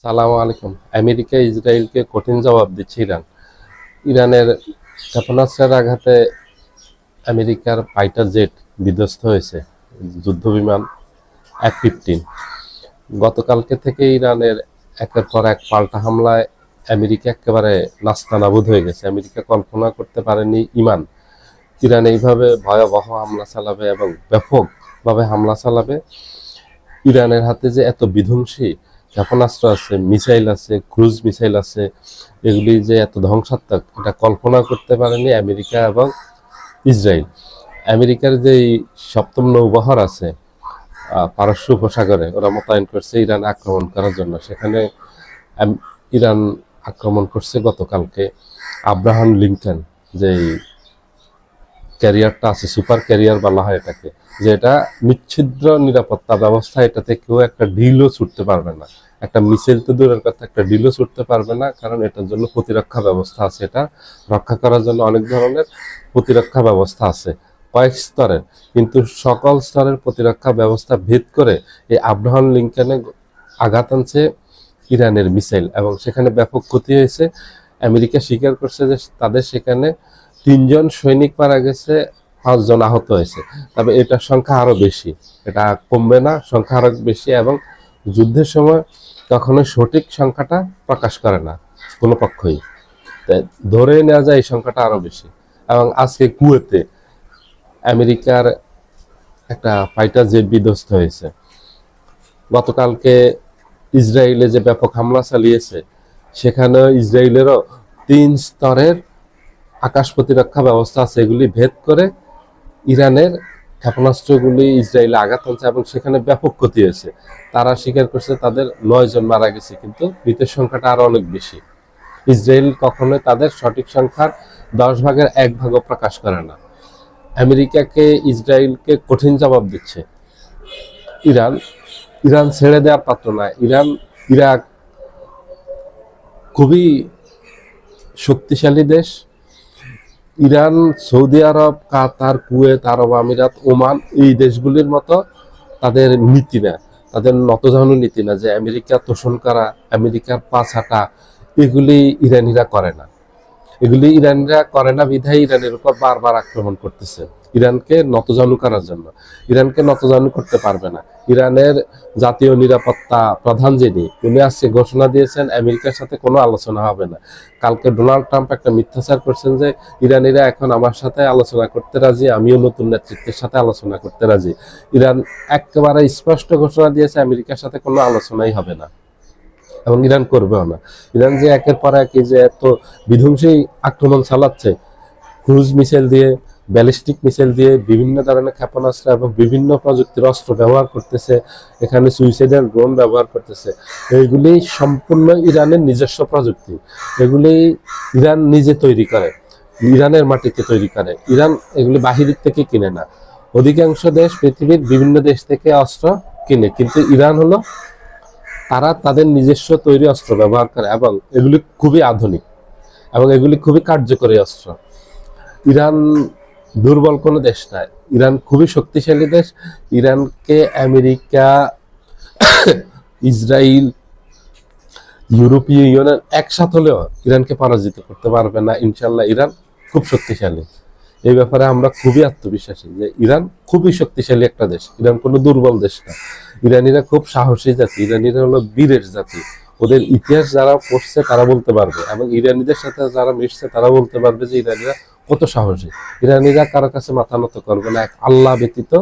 সালাম আলাইকুম। আমেরিকা ইসরায়েলকে কঠিন জবাব দিচ্ছে ইরান। ইরানের ক্ষেপণাস্ত্রের আঘাতে আমেরিকার ফাইটার জেট বিধ্বস্ত হয়েছে, যুদ্ধ বিমান F-15। গতকালকে থেকে ইরানের একের পর এক পাল্টা হামলায় আমেরিকা একেবারে নাস্তানাবুদ হয়ে গেছে। আমেরিকা কল্পনা করতে পারেনি ইরান এইভাবে ভয়াবহ হামলা চালাবে এবং ব্যাপকভাবে হামলা চালাবে। ইরানের হাতে যে এত বিধ্বংসী ক্ষেপণাস্ত্র আছে, মিসাইল আছে, ক্রুজ মিসাইল আছে, এগুলি যে এত ধ্বংসাত্মক, এটা কল্পনা করতে পারেনি আমেরিকা এবং ইসরায়েল। আমেরিকার যে সপ্তম নৌবহর আছে পারস্য উপসাগরে, ওরা মোতায়েন করছে ইরান আক্রমণ করার জন্য। সেখানে ইরান আক্রমণ করছে গতকালকে আব্রাহাম লিঙ্কন, যে ক্যারিয়ারটা আছে, সুপার ক্যারিয়ার বলা হয় এটাকে, যে এটা নিচ্ছিদ্র নিরাপত্তা ব্যবস্থা, এটাতে কেউ একটা ঢিলও ছুটতে পারবে না। একটা মিসাইল তো দূরের কথা, একটা ঢিলও ছুটতে পারবে না, কারণ এটার জন্য প্রতিরক্ষা ব্যবস্থা আছে। এটা রক্ষা করার জন্য অনেক ধরনের প্রতিরক্ষা ব্যবস্থা আছে, কয়েক স্তরের, কিন্তু সকল স্তরের প্রতিরক্ষা ব্যবস্থা ভেদ করে এই আব্রাহাম লিঙ্কনে আঘাত আনছে ইরানের মিসাইল, এবং সেখানে ব্যাপক ক্ষতি হয়েছে। আমেরিকা স্বীকার করছে যে তাদের সেখানে 3 জন সৈনিক মারা গেছে, 5 জন আহত হয়েছে। তবে এটার সংখ্যা আরো বেশি, এটা কমবে না, সংখ্যা আরো বেশি। এবং যুদ্ধের সময় কখনো সঠিক সংখ্যাটা প্রকাশ করে না কোনো পক্ষই, তাই ধরে নেওয়া যায় এই সংখ্যাটা আরো বেশি। এবং আজকে কুয়েতে আমেরিকার একটা ফাইটার জেট বিধ্বস্ত হয়েছে। গতকালকে ইসরায়েলে যে ব্যাপক হামলা চালিয়েছে, সেখানে ইসরায়েলেরও 3 স্তরের আকাশ প্রতিরক্ষা ব্যবস্থা আছে, এগুলি ভেদ করে ইরানের ক্ষেপণাস্ত্রগুলি ইসরায়েলে আঘাত আনছে এবং সেখানে ব্যাপক ক্ষতি হয়েছে। তারা স্বীকার করছে তাদের 9 জন মারা গেছে, কিন্তু মৃতের সংখ্যাটা আরো অনেক বেশি। ইসরায়েল কখনোই তাদের সঠিক সংখ্যার 10 ভাগের 1 ভাগও প্রকাশ করে না। আমেরিকাকে ইসরায়েলকে কঠিন জবাব দিচ্ছে ইরান। ইরান ছেড়ে দেওয়ার পাত্র না। ইরাক খুবই শক্তিশালী দেশ। ইরান, সৌদি আরব, কাতার, কুয়েত, আরব আমিরাত, ওমান, এই দেশগুলির মতো তাদের নীতি না, তাদের নতজানু নীতি না, যে আমেরিকা তোষণ করা, আমেরিকার পাছ হাঁটা, এগুলি ইরানিরা করে না। এগুলি ইরানিরা করে না বিধায় ইরানের উপর বারবার আক্রমণ করতেছে, ইরানকে নতজানু করার জন্য। ইরানকে নতজানু করতে পারবে না। ইরানের জাতীয় নিরাপত্তা প্রধান যিনি, উনি আজকে ঘোষণা দিয়েছেন আমেরিকার সাথে কোনো আলোচনা হবে না। কালকে ডোনাল্ড ট্রাম্প একটা মিথ্যাচার করছেন যে ইরানিরা এখন আমার সাথে আলোচনা করতে রাজি, আমিও নতুন নেতৃত্বের সাথে আলোচনা করতে রাজি। ইরান একেবারে স্পষ্ট ঘোষণা দিয়েছে আমেরিকার সাথে কোনো আলোচনাই হবে না, এবং ইরান করবেও না। ইরান যে একের পর এক যে এত বিধ্বংসী আক্রমণ চালাচ্ছে, ক্রুজ মিসাইল দিয়ে, ব্যালিস্টিক মিসাইল দিয়ে, বিভিন্ন ধরনের ক্ষেপণাস্ত্র এবং বিভিন্ন প্রযুক্তির অস্ত্র ব্যবহার করতেছে, এখানে সুইসাইডাল ড্রোন ব্যবহার করতেছে, এইগুলি সম্পূর্ণ ইরানের নিজস্ব প্রযুক্তি। এগুলি ইরান নিজে তৈরি করে, ইরানের মাটিতে তৈরি করে। ইরান এগুলি বাহিরের থেকে কিনে না। অধিকাংশ দেশ পৃথিবীর বিভিন্ন দেশ থেকে অস্ত্র কিনে, কিন্তু ইরান হলো তারা তাদের নিজস্ব তৈরি অস্ত্র ব্যবহার করে, এবং এগুলি খুবই আধুনিক এবং এগুলি খুবই কার্যকরী অস্ত্র। ইরান দুর্বল কোনো দেশ নয়, ইরান খুবই শক্তিশালী দেশ। ইরানকে আমেরিকা, ইসরায়েল, ইউরোপীয় ইউনিয়ন একসাথে হলেও ইরানকে পরাজিত করতে পারবে না ইনশাল্লাহ। ইরান খুব শক্তিশালী, এই ব্যাপারে আমরা খুবই আত্মবিশ্বাসী যে ইরান খুবই শক্তিশালী একটা দেশ। ইরান কোনো দুর্বল দেশ না। ইরানিরা খুব সাহসী জাতি, ইরানিরা হলো বীরের জাতি। ওদের ইতিহাস যারা পড়ছে তারা বলতে পারবে, এবং ইরানিদের সাথে যারা মিশছে তারা বলতে পারবে যে ইরানিরা কত সাহসী। ইরানিরা কারো কাছে মাথা নত করবে না, আল্লাহ ব্যতীত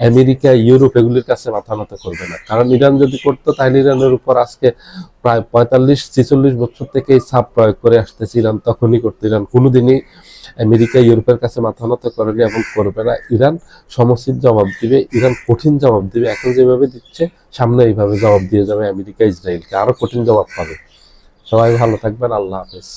আমেরিকা, ইউরোপ এগুলির কাছে মাথা নত করবে না। কারণ ইরান যদি করতো, তাহলে ইরানের উপর আজকে প্রায় 45-46 বছর থেকে এই চাপ প্রয়োগ করে আসতেছে ইরান, তখনই করতো। ইরান কোনোদিনই আমেরিকা, ইউরোপের কাছে মাথা নত করেনি এবং করবে না। ইরান সমুচিত জবাব দিবে, ইরান কঠিন জবাব দিবে। এখন যেভাবে দিচ্ছে, সামনে এইভাবে জবাব দিয়ে যাবে আমেরিকা, ইসরায়েলকে, আরো কঠিন জবাব পাবে। সবাই ভালো থাকবেন, আল্লাহ হাফেজ।